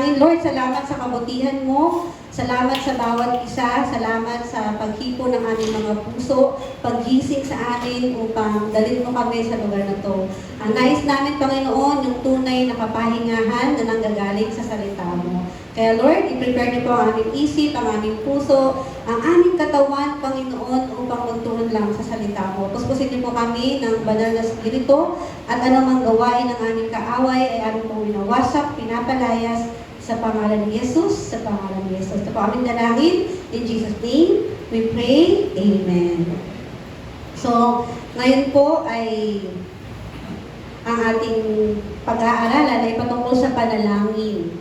manalangin. Lord, salamat sa kabutihan mo. Salamat sa bawat isa. Salamat sa paghipo ng aming mga puso, paggising sa amin upang dalhin mo kami sa lugar na to. Ang nais namin, Panginoon, yung tunay na kapahingahan na nanggagaling sa salita mo. Kaya Lord, i-prepare niyo po ang aming isip, ang aming puso, ang aming katawan, Panginoon, upang magtuon lang sa salita mo. Puspusin niyo po kami ng banal na spirito at anumang gawain ng aming kaaway ay aming pong winawasak, pinapalayas, sa pangalan ni Jesus, sa pangalan ni Jesus. Ito po aming dalangin. In Jesus' name, we pray. Amen. So, ngayon po ay ang ating pag-aaralan ay patungkol sa panalangin.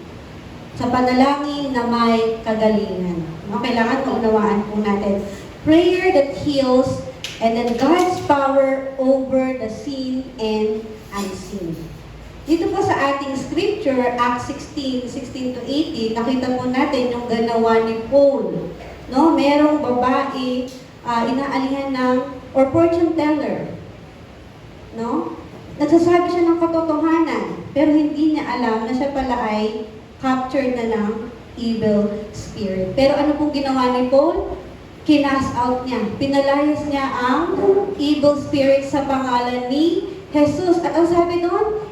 Sa panalangin na may kagalingan. No? Kailangan maunawaan po natin. Prayer that heals and then God's power over the seen and unseen. Dito po sa ating scripture, Acts 16 to 18, nakita po natin yung ganawa ni Paul. No? Merong babae, inaalihan ng, or fortune teller. No? Nagsasabi siya ng katotohanan, pero hindi niya alam na siya pala ay captured na ng evil spirit. Pero ano pong ginawa ni Paul? Kinas out niya. Pinalayas niya ang evil spirit sa pangalan ni Jesus. At ang sabi doon,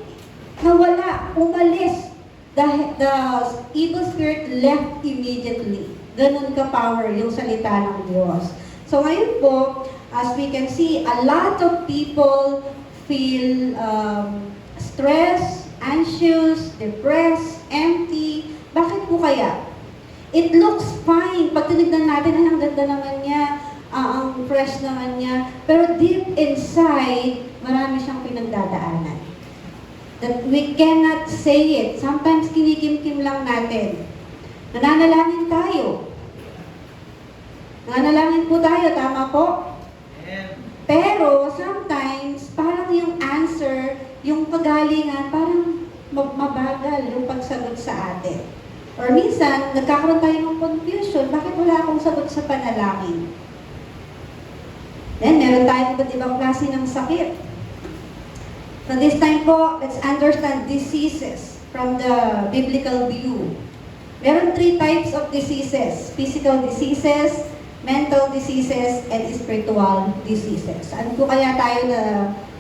nawala, umalis. The evil spirit left immediately. Ganun ka-power yung salita ng Diyos. So ngayon po, as we can see, a lot of people feel stressed, anxious, depressed, empty. Bakit po kaya? It looks fine. Pag tinignan natin, ang ganda naman niya, ang fresh naman niya. Pero deep inside, marami siyang pinagdadaanan. That we cannot say it. Sometimes kinikimkim lang natin. Nananalangin tayo. Nananalangin po tayo, tama po? Pero sometimes, parang yung answer, yung pagalingan, parang mabagal yung pagsagot sa atin. Or minsan, nagkakaroon tayo ng confusion, bakit wala akong sagot sa panalangin? Then, meron tayong iba't ibang klase ng sakit. So this time po, let's understand diseases from the biblical view. Meron 3 types of diseases. Physical diseases, mental diseases, and spiritual diseases. Ano po kaya tayo na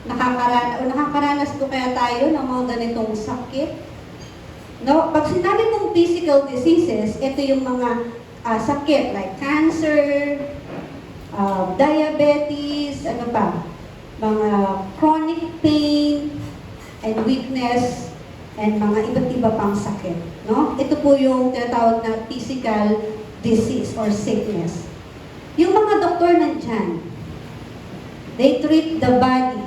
nakakaranas po kaya tayo ng mga ganitong sakit? No, pag sinabi mong physical diseases, ito yung mga sakit like cancer, diabetes, ano pa? Mga chronic pain and weakness and mga iba't iba pang sakit. No? Ito po yung tinatawag na physical disease or sickness. Yung mga doktor nandyan, they treat the body,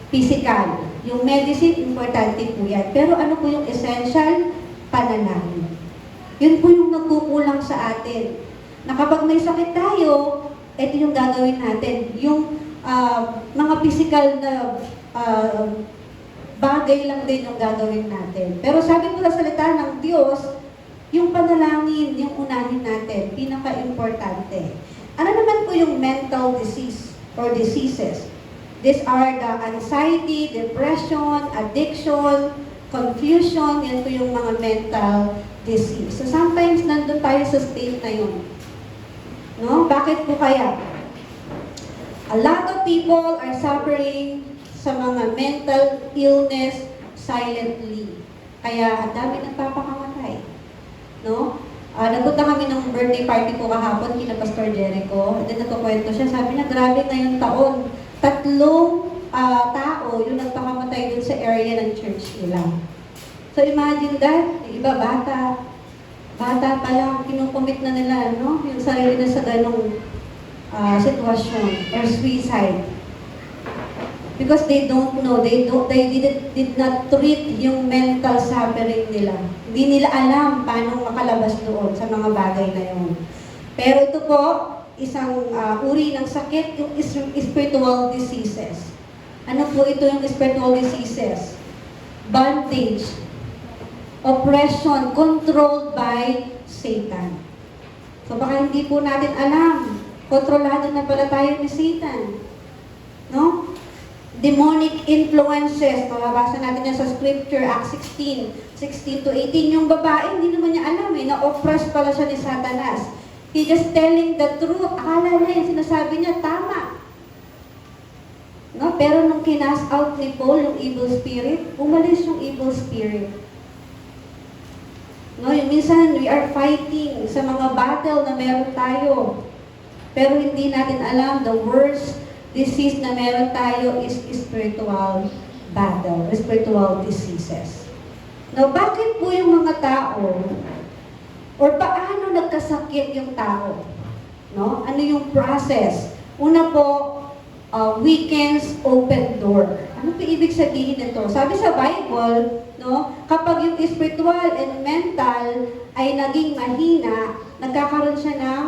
physical. Yung medicine, importante po yan. Pero ano po yung essential? Panalangin. Yun po yung nagkukulang sa atin. Na kapag may sakit tayo, ito yung gagawin natin. Yung mga physical na bagay lang din yung gagawin natin. Pero sabi po sa salita ng Diyos, yung panalangin, yung unahin natin, pinaka-importante. Ano naman po yung mental disease or diseases? These are the anxiety, depression, addiction, confusion, yan po yung mga mental disease. So sometimes nandun tayo sa state na yun. No? Bakit po kaya? A lot of people are suffering sa mga mental illness silently. Kaya ang dami nagpapakamatay. No? Nagpunta kami ng birthday party ko kahapon kina Pastor Jericho. And then nagkukwento siya. Sabi niya, grabe ngayong taon. 3 tao yung nagpakamatay dun sa area ng church nila. So imagine that, yung iba bata. Bata pa lang, kinukomit na nila, no? Yung sarili na sa ganong sitwasyon or suicide. Because they don't know, they did not treat yung mental suffering nila. Hindi nila alam paano makalabas doon sa mga bagay na yun. Pero ito po, isang uri ng sakit, yung spiritual diseases. Ano po ito yung spiritual diseases? Bondage, oppression, controlled by Satan. So baka hindi po natin alam, kontrolado na pala tayo ni Satan. No? demonic influences. Mababasa natin yan sa scripture, Acts 16 to 18. Yung babae, hindi naman niya alam na-oppress pala siya ni Satanas. He just telling the truth. Akala niya yung sinasabi niya, tama. No? Pero nung kinas out ni Paul yung evil spirit, umalis yung evil spirit. No, yung minsan we are fighting sa mga battle na meron tayo. Pero hindi natin alam the worst disease na meron tayo is spiritual battle, spiritual diseases. Now, bakit po yung mga tao or paano nagkasakit yung tao? No? Ano yung process? Una po, weekends open door. Ano po ibig sabihin nito? Sabi sa Bible, no, kapag yung spiritual and mental ay naging mahina, nagkakaroon siya ng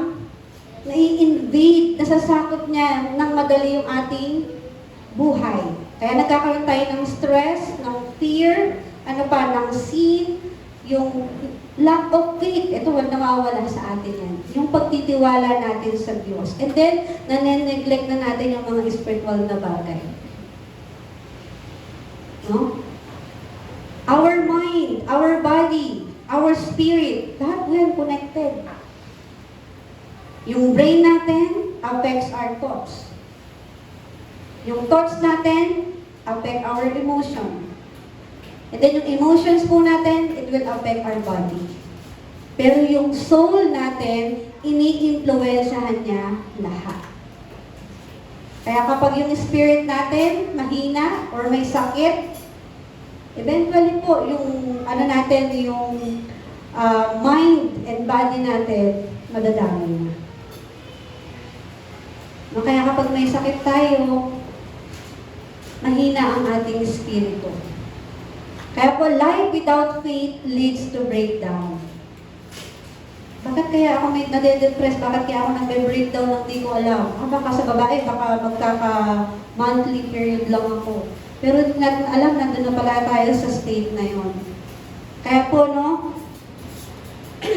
nai-invade, nasasakop niya ng madali yung ating buhay. Kaya nagkakaroon tayo ng stress, ng fear, ng sin, yung lack of faith. Ito, wala nawawala sa atin yan. Yung pagtitiwala natin sa Diyos. And then, nane-neglect na natin yung mga spiritual na bagay. No? Our mind, our body, our spirit, lahat po yan connected. Yung brain natin affects our thoughts. Yung thoughts natin affect our emotion. And then yung emotions po natin, it will affect our body. Pero yung soul natin, ini-influensyahan niya lahat. Kaya kapag yung spirit natin mahina or may sakit, eventually po yung natin, yung mind and body natin, madadamay na. No, kaya kapag may sakit tayo, mahina ang ating espiritu. Kaya po, life without faith leads to breakdown. Bakit kaya ako may nade-depress? Bakit kaya ako nagbe-breakdown ng di ko alam? Baka sa babae, baka magkaka-monthly period lang ako. Pero hindi natin alam, nandun na pala tayo sa state na yon. Kaya po, no,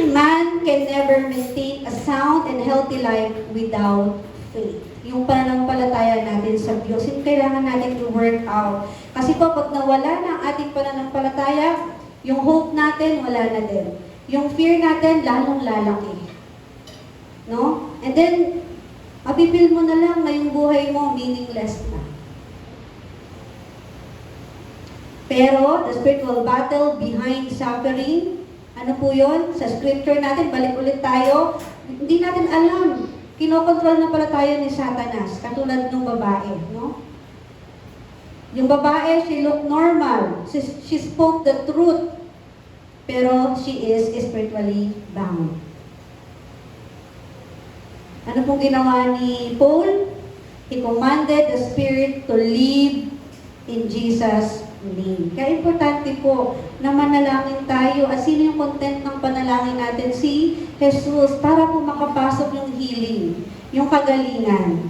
man can never maintain a sound and healthy life without faith. Yung pananampalataya natin sa Diyos, yung kailangan natin i-work out. Kasi po, pag nawala na ang ating pananampalataya, yung hope natin, wala na din. Yung fear natin, lalong lalaki. No? And then, mapipil mo na lang na yung buhay mo, meaningless na. Pero, the spiritual battle behind suffering, ano po yun? Sa scripture natin, balik ulit tayo, hindi natin alam. Kinokontrol na pala tayo ni Satanas, katulad ng babae, no? Yung babae, she looked normal. She spoke the truth. Pero she is spiritually bound. Ano pong ginawa ni Paul? He commanded the spirit to live in Jesus' name. Kaya importante po na manalangin tayo. At sino yung content ng panalangin natin? Si Jesus, para po makapasok yung healing, yung kagalingan.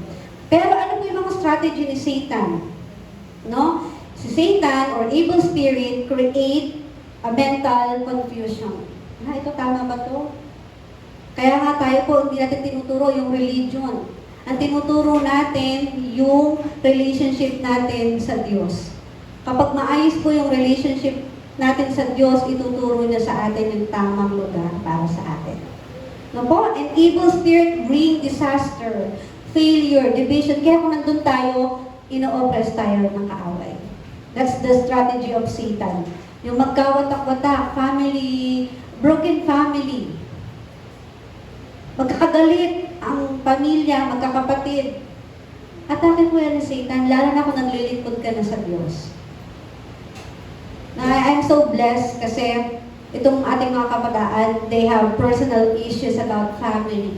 Pero ano po yung mga strategy ni Satan? No? Si Satan or evil spirit create a mental confusion. Ito tama ba to? Kaya nga tayo po, hindi natin tinuturo yung religion. Ang tinuturo natin yung relationship natin sa Diyos. Kapag maayos po yung relationship natin sa Diyos, ituturo niya sa atin yung tamang lugar para sa atin. No po? An evil spirit bring disaster, failure, division. Kaya kung nandun tayo, ino-oppress tayo ng kaaway. That's the strategy of Satan. Yung magkawatak-watak, family, broken family. Magkakagalit ang pamilya, magkakapatid. Atake po yan ni Satan, lalo na kung naglilingkod ka na sa Diyos. I'm so blessed kasi itong ating mga kabataan, they have personal issues about family.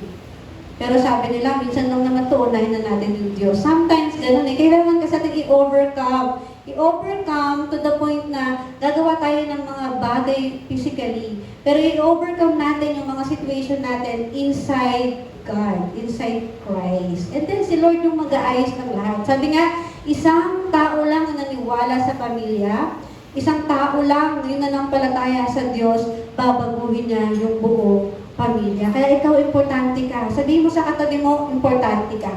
Pero sabi nila, minsan lang naman ito, unahin na natin yung Diyos. Sometimes, gano'n kailangan kasi natin i-overcome. I-overcome to the point na gagawa tayo ng mga bagay physically. Pero i-overcome natin yung mga situation natin inside God, inside Christ. And then si Lord yung mag-aayos ng lahat. Sabi nga, isang tao lang na naniwala sa pamilya, isang tao lang yung nanampalataya sa Diyos, babaguhin niya yung buong pamilya. Kaya ikaw, importante ka. Sabihin mo sa katabi mo, importante ka.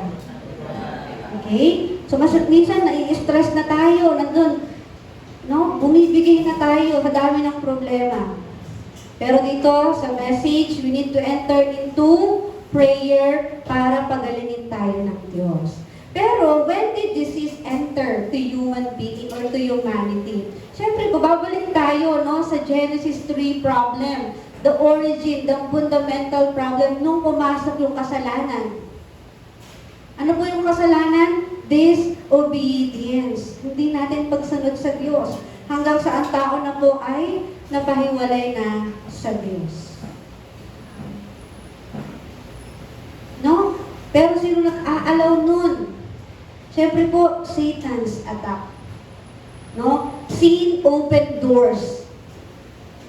Okay? So minsan nai-stress na tayo, nandun, no? Bumibigay na tayo, madami ng problema. Pero dito sa message, we need to enter into prayer para pagalingin tayo ng Diyos. Pero when did disease enter to human being or to humanity? Siyempre, babalik tayo no, sa Genesis 3 problem. The origin, the fundamental problem nung pumasok yung kasalanan. Ano po yung kasalanan? Disobedience. Hindi natin pagsunod sa Diyos. Hanggang sa ang tao na po ay napahiwalay na sa Diyos. No? Pero sino nag-aalaw nun? Siyempre po, Satan's attack. No? Sin open doors.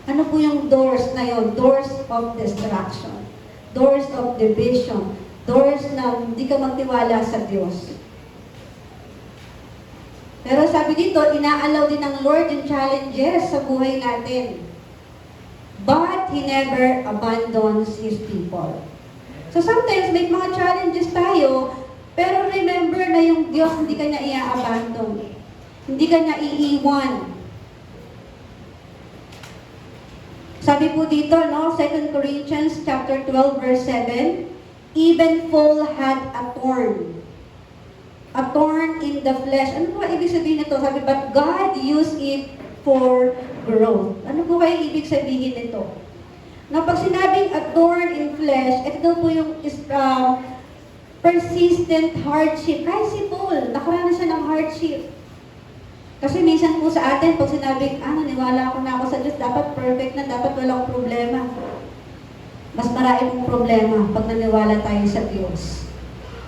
Ano po yung doors na yun? Doors of destruction. Doors of division. Doors na hindi ka magtiwala sa Diyos. Pero sabi dito, inaalaw din ng Lord yung challenges sa buhay natin. But He never abandons His people. So sometimes may mga challenges tayo, pero remember na yung Diyos hindi ka niya i-abandon. Hindi ka niya iiwan. Sabi po dito, no, 2 Corinthians chapter 12 verse 7, even Paul had a thorn. A thorn in the flesh. Ano po ibig sabihin nito? Sabi, but God used it for growth. Ano po kaya ibig sabihin nito? Na pag sinabing a thorn in flesh, ito po yung persistent hardship. Kahit si Paul, nakaranas siya ng hardship. Kasi minsan po sa atin, pag sinabing, naniwala ako na ako sa Diyos, dapat perfect na, dapat walang problema. Mas marami pong problema pag naniwala tayo sa Diyos.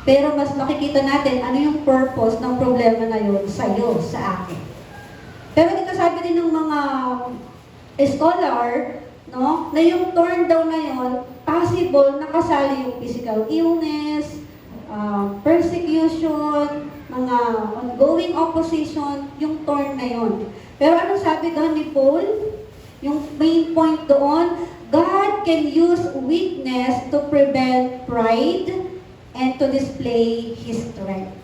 Pero mas makikita natin ano yung purpose ng problema na yun sa'yo, sa akin. Pero dito sabi din ng mga scholar, no, na yung thorn daw na yun, possible na kasali yung physical illness, persecution, mga ongoing opposition, yung thorn na yun. Pero ano sabi doon ni Paul? Yung main point doon, God can use weakness to prevent pride and to display His strength.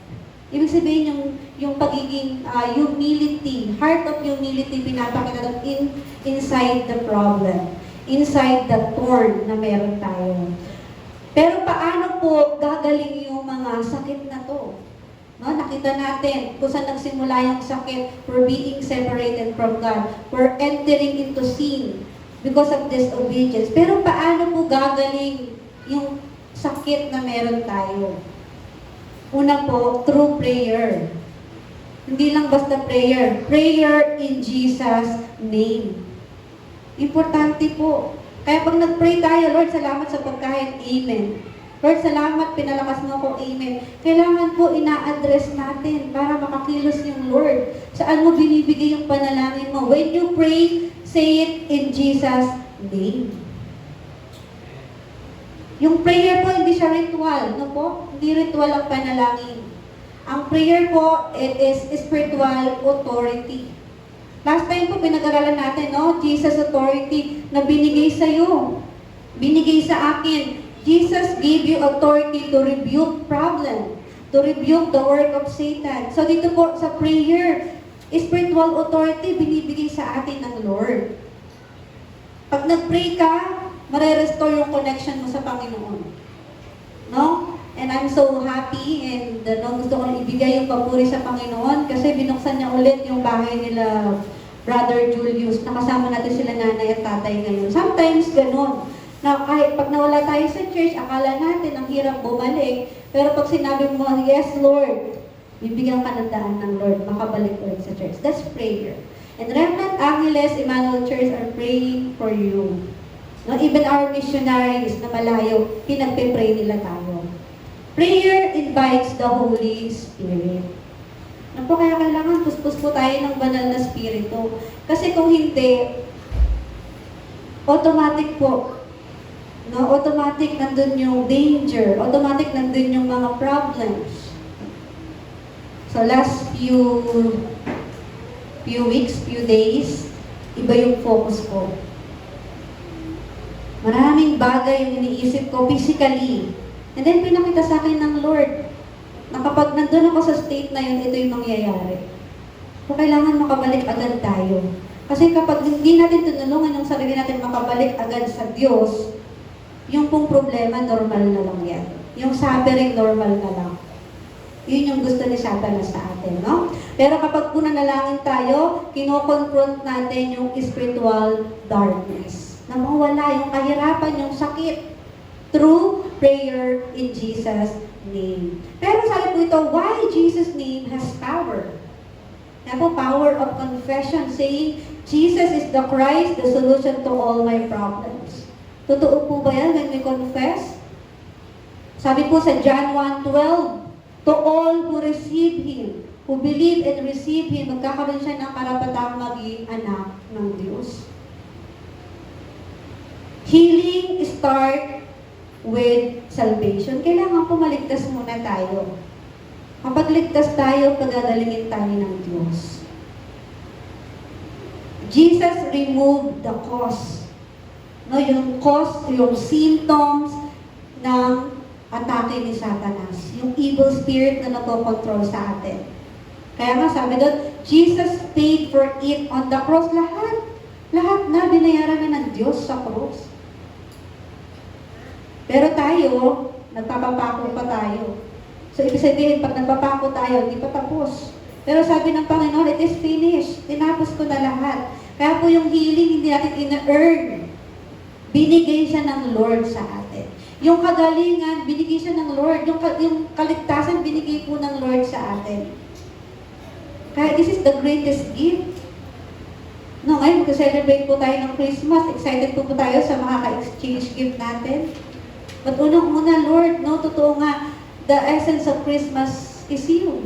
Ibig sabihin yung pagiging humility, heart of humility, pinapakita doon inside the problem, inside the thorn na meron tayo. Pero paano po gagaling yung mga sakit na to? No, nakita natin kung saan nagsimula yung sakit. We're being separated from God. We're entering into sin because of disobedience. Pero paano po gagaling yung sakit na meron tayo? Una po, through prayer. Hindi lang basta prayer. Prayer in Jesus' name. Importante po. Kaya pag nag-pray tayo, Lord, salamat sa pagkain. Amen. Lord, salamat, pinalakas mo ako. Amen. Kailangan po ina-address natin para makakilos yung Lord. Saan mo binibigay yung panalangin mo? When you pray, say it in Jesus' name. Yung prayer po, hindi siya ritual. No po? Hindi ritual ang panalangin. Ang prayer po, it is spiritual authority. Last time po, pinag-aralan natin, no? Jesus authority na binigay sa iyo. Binigay sa akin. Jesus gave you authority to rebuke problem, to rebuke the work of Satan. So dito po sa prayer, spiritual authority binibigay sa atin ng Lord. Pag nag-pray ka, mare-restore yung connection mo sa Panginoon. No? And I'm so happy and gusto kong ibigay yung papuri sa Panginoon kasi binuksan niya ulit yung bahay nila Brother Julius. Nakasama natin sila nanay at tatay ngayon. Sometimes ganun. Na kahit pag nawala tayo sa church, akala natin ang hirap bumalik. Pero pag sinabi mo, yes Lord, bibigyan ka ng daan ng Lord, makabalik ulit sa church. That's prayer. And Remnant Angeles Emmanuel Church are praying for you. No, even our missionaries na malayo, pinagpe-pray nila tayo. Prayer invites the Holy Spirit. Ano po kaya kailangan puspos po tayo ng banal na spirito? Kasi kung hindi, automatic po, no, automatic nandun yung danger, automatic nandun yung mga problems. So last few weeks, few days, iba yung focus ko. Maraming bagay yung iniisip ko physically. And then pinakita sa akin ng Lord, na kapag nandun ako sa state na yun, ito yung mangyayari. So, kailangan makabalik agad tayo. Kasi kapag hindi natin tinulungan yung sarili natin makabalik agad sa Diyos, yung pong problema, normal na lang yan. Yung suffering, normal na lang. Yun yung gusto ni Satanas sa atin, no? Pero kapag po nanalangin tayo, kinoconfront natin yung spiritual darkness. Na mawala yung kahirapan, yung sakit, through prayer in Jesus' name. Pero sabi po ito, why Jesus' name has power? Kaya po, power of confession, saying, Jesus is the Christ, the solution to all my problems. Totoo po ba yan when we confess? Sabi po sa John 1:12, to all who receive Him, who believe and receive Him, magkakaroon siya ng karapatang maging anak ng Diyos. Healing start with salvation. Kailangan po maligtas muna tayo. Kapag ligtas tayo, pagdadalingin tayo ng Diyos. Jesus removed the cause. No, yung cause, yung symptoms ng atake ni Satanas. Yung evil spirit na nagko-control sa atin. Kaya nga sabi doon, Jesus paid for it on the cross. Lahat na binayaran na ng Diyos sa cross. Pero tayo, nagpapapako pa tayo. So, ibig sabihin, pag nagpapako tayo, hindi pa tapos. Pero sabi ng Panginoon, it is finished. Tinapos ko na lahat. Kaya po yung healing, hindi natin ina-earn. Binigay siya ng Lord sa atin. Yung kagalingan, binigay siya ng Lord. Yung kaligtasan, binigay po ng Lord sa atin. Kaya this is the greatest gift. No, ngayon, mag-celebrate po tayo ng Christmas. Excited po tayo sa makaka-exchange gift natin. But unang-una, Lord, no, totoo nga, the essence of Christmas is you.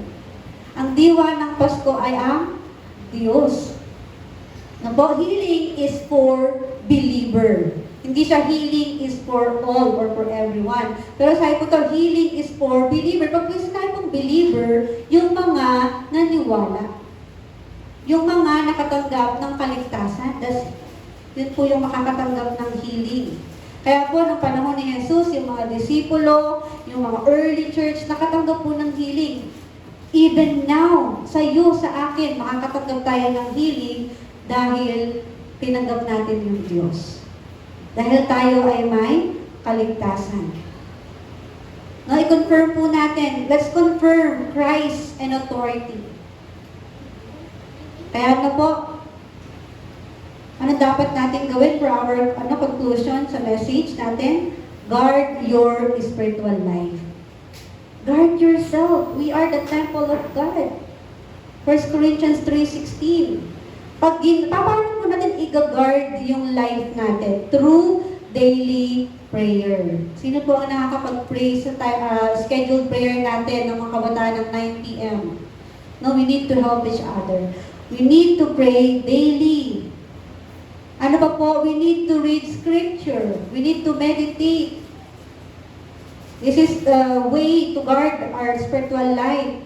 Ang diwa ng Pasko ay ang Diyos. Napo, healing is for believer. Hindi siya healing is for all or for everyone. Pero sabi ko to, healing is for believer. Pag sinabi pong believer, yung mga naniwala. Yung mga nakatanggap ng kaligtasan. Yun po yung makakatanggap ng healing. Kaya po, noong panahon ni Jesus, yung mga disipulo, yung mga early church, nakatanggap po ng healing. Even now, sa iyo, sa akin, makakatanggap tayo ng healing dahil tinanggap natin yung Diyos. Dahil tayo ay may kaligtasan. No, i-confirm po natin. Let's confirm Christ and authority. Kaya ano po, ano dapat natin gawin for our conclusion sa message natin? Guard your spiritual life. Guard yourself. We are the temple of God. 1 Corinthians 3:16. Paano po natin i-guard yung life natin? Through daily prayer. Sino po ang nakakapag-pray sa scheduled prayer natin ng mga kabataan ng 9 p.m.? No, we need to help each other. We need to pray daily. Ano pa po? We need to read scripture. We need to meditate. This is the way to guard our spiritual life.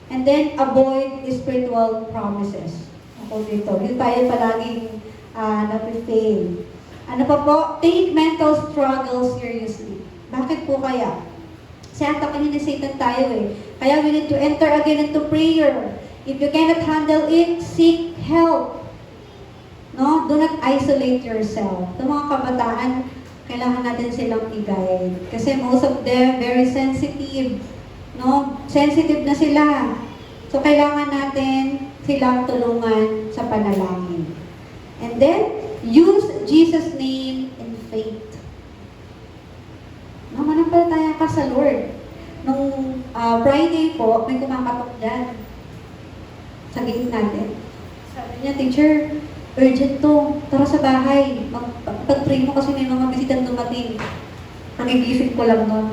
And then, avoid spiritual promises. Ako dito. Yung tayo palaging napifail. Ano pa po? Take mental struggle seriously. Bakit po kaya? Kasi atakin ni Satan tayo eh. Kaya we need to enter again into prayer. If you cannot handle it, seek help. No? Do not isolate yourself. Itong mga kabataan, kailangan natin silang i-guide. Kasi most of them, very sensitive. No? Sensitive na sila. So, kailangan natin silang tulungan sa panalangin. And then, use Jesus' name in faith. No, manampalataya ka sa Lord. Nung Friday po, may kumakatok dyan sa gate natin. Sabi niya, teacher, urgent to. Tara sa bahay. Pag-pray mo kasi may mga bisitang dumating. Nagigising ko lang doon.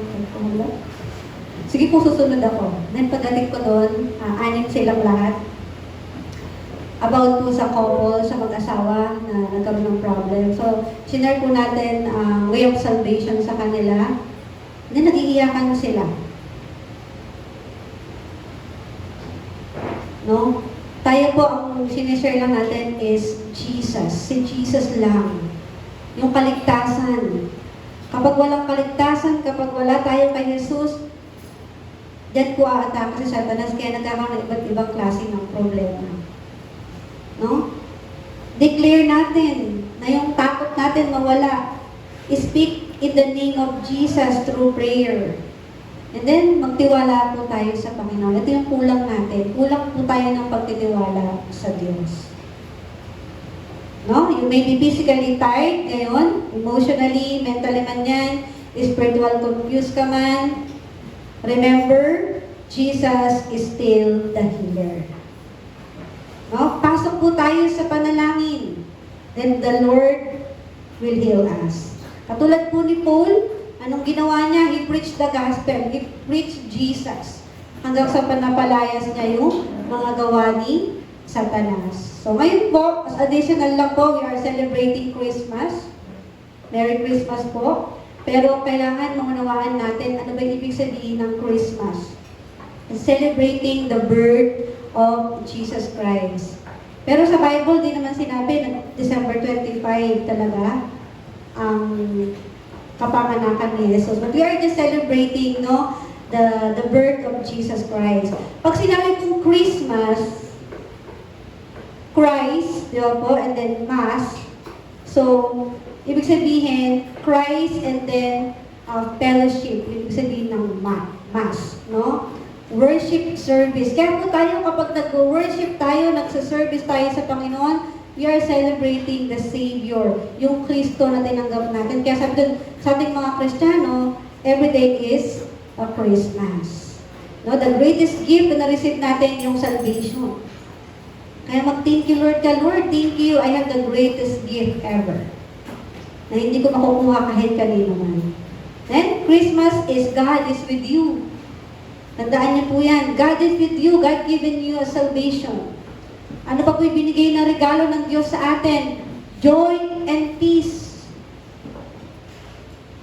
Sige po, susunod ako. Then pagdating ko doon, 6 silang lahat. About po sa couple, sa mag-asawa na nagkaroon ng problem. So, sinare po natin way of salvation sa kanila. Then nag-iiyakan sila. No? Tayo po, ang sinishare lang natin is Jesus. Si Jesus lang. Yung kaligtasan. Kapag walang kaligtasan, kapag wala tayo kay Jesus, Diyan ko aatake si Satanas, kaya nagkakaroon ng iba't ibang klase ng problema. No? Declare natin na yung takot natin mawala. Speak in the name of Jesus through prayer. And then, magtiwala po tayo sa Panginoon. Ito yung kulang natin. Kulang po tayo ng pagtitiwala sa Diyos. No? You may be physically tired ngayon, emotionally, mentally man yan, spiritual confused ka man. Remember, Jesus is still the healer. No? Pasok po tayo sa panalangin. Then the Lord will heal us. Katulad po ni Paul, anong ginawa niya? He preached the gospel. He preached Jesus. Hanggang sa panapalayas niya yung mga gawa ni Satanas. So ngayon po, as additional lang po, we are celebrating Christmas. Merry Christmas po. Pero kailangan maunawaan natin ano ba ibig sabihin ng Christmas. Celebrating the birth of Jesus Christ. Pero sa Bible, di naman sinabi na December 25 talaga ang kapanganakan ni Jesus. But we are just celebrating, no, the birth of Jesus Christ. Pag sinabi pong Christmas, Christ, di ba po, and then Mass. So, ibig sabihin, Christ and then fellowship. Ibig sabihin ng Mass, no? Worship service. Kaya po tayo kapag nag-worship tayo, nagsa-service tayo sa Panginoon, we are celebrating the Savior, yung Kristo na tinanggap natin. Kaya sabi dun, sa ating mga Kristiyano, every day is a Christmas. No, the greatest gift na na-receive natin yung salvation. Kaya mag-thank you Lord ka, Lord, thank you, I have the greatest gift ever. Na hindi ko makukuha kahit kanino man. Then, Christmas is God is with you. Tandaan niyo po yan. God is with you. God given you a salvation. Ano pa po ibinigay na regalo ng Diyos sa atin? Joy and peace.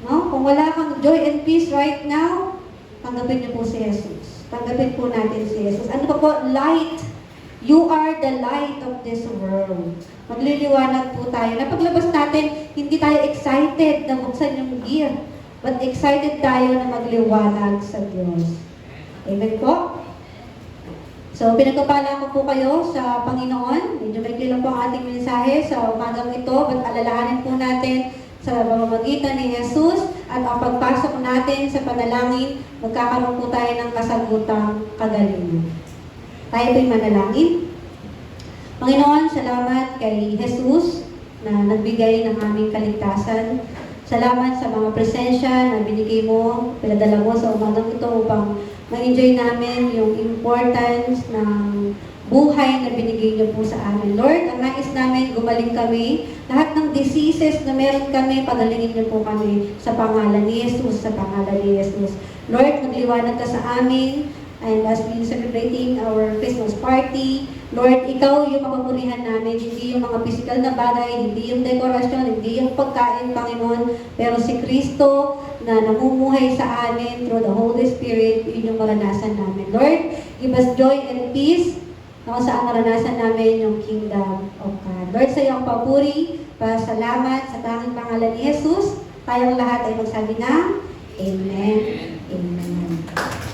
No? Kung wala kang joy and peace right now, tanggapin niyo po si Jesus. Tanggapin po natin si Jesus. Ano pa po? Light. You are the light of this world. Magliliwanag po tayo. Napaglabas natin, hindi tayo excited na buksan yung gift, but excited tayo na magliwanag sa Diyos. Amen po? So, pinagpapala ko po kayo sa Panginoon. Medyo may lang po ang ating mensahe sa umagang ito, but alalahanin po natin sa pamamagitan ni Jesus at ang pagpasok natin sa panalangin, magkakaroon po tayo ng kasagutang kagalingan. Tayo po'y manalangin. Panginoon, salamat kay Jesus na nagbigay ng aming kaligtasan. Salamat sa mga presensya na binigay mo, pinadala mo sa umagang ito upang ma-enjoy namin yung importance ng buhay na binigay niyo po sa amin. Lord, ang nais namin, gumaling kami. Lahat ng diseases na meron kami, pagalingin niyo po kami sa pangalan ni Jesus, sa pangalan ni Jesus. Lord, magliwanag ka sa amin. And as we celebrating our Christmas party, Lord, ikaw yung papapurihan namin, hindi yung mga physical na bagay, hindi yung dekorasyon, hindi yung pagkain, Panginoon, pero si Kristo na namumuhay sa amin through the Holy Spirit, yun yung maranasan namin. Lord, give us joy and peace na kung saan maranasan namin yung kingdom of God. Lord, sa iyong papuri, pasalamat sa tanging pangalan ni Jesus, tayong lahat ay magsabi na, Amen. Amen.